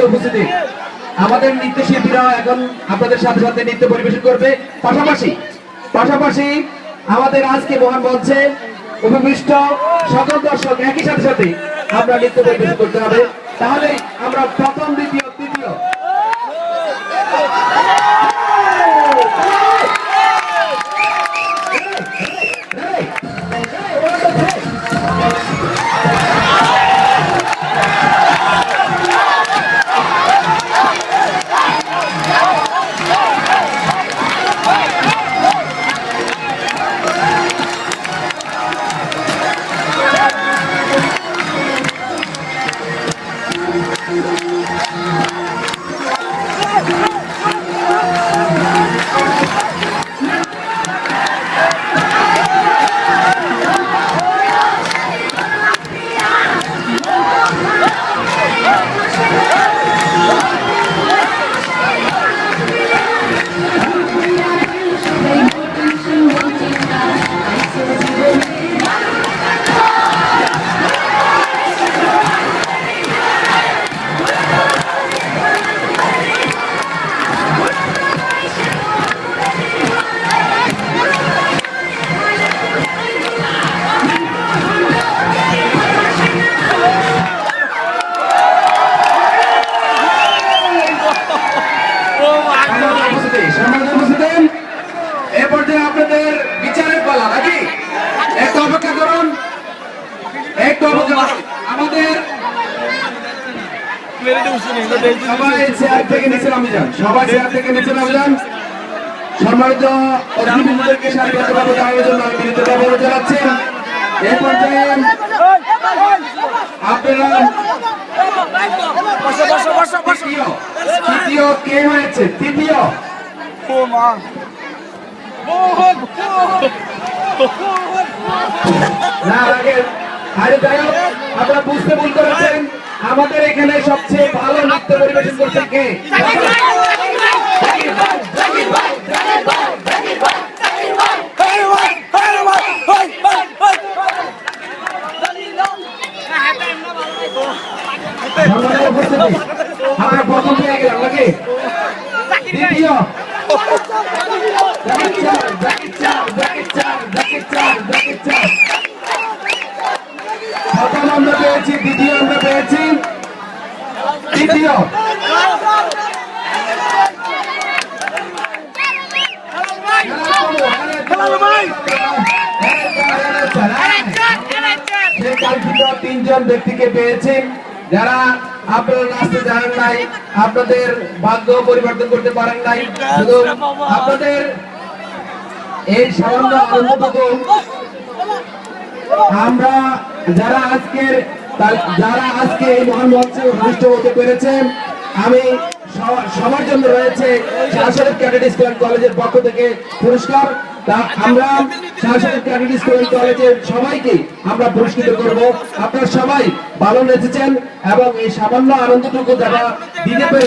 উপস্থিতি আমাদের নৃত্যশিল্পীরা এখন আপনাদের সাথে সাথে নৃত্য পরিবেশন করবে। পাশাপাশি আমাদের আজকে মহান মঞ্চে উপবিষ্ট সকল দর্শক একই সাথে সাথে আমরা নৃত্য পরিবেশন করতে হবে, তাহলে আমরা প্রথম দ্বিতীয় তৃতীয় আপনাদের বিচারের পালা নাকি? একটু অপেক্ষা করুন, আমাদের সবাই চেয়ার থেকে নিচে নামে যান, সম্মানিত অতিথিবৃন্দকে সারিবদ্ধভাবে দাঁড়ানোর জন্য আমি বিনীত অনুরোধ জানাচ্ছি। এই পর্যায়ে আপনারা তৃতীয় কে হয়েছে? তৃতীয় আপনারা বুঝতে ভুল করেছেন, আমাদের এখানে সবচেয়ে ভালো নৃত্য পরিবেশন করছেন কে? আমরা প্রথম পেয়ে গেলাম নাকি? দ্বিতীয় প্রথম আমরা পেয়েছি, দ্বিতীয় আমরা পেয়েছি, তৃতীয় তিনজন ব্যক্তিকে পেয়েছি যারা আপনারা নাচতে জানেন নাই, আপনাদের ভাগ্য পরিবর্তন করতে পারেন নাই, শুধু আপনাদের এই সামান্য আনন্দটুকু আমরা যারা আজকে এই মহান মঞ্চে উপস্থিত হতে পেরেছেন, আমি সবার জন্য রয়েছে শাহশরীফ ক্যাডেট স্কুল এন্ড কলেজের পক্ষ থেকে পুরস্কার। তা আমরা শাহশরীফ ক্যাডেট স্কুল এন্ড কলেজের সবাইকে আমরা পুরস্কৃত করব। আপনারা সবাই ভালো নেচেছেন এবং এই সামান্য আনন্দটুকু যারা দিতে পেরে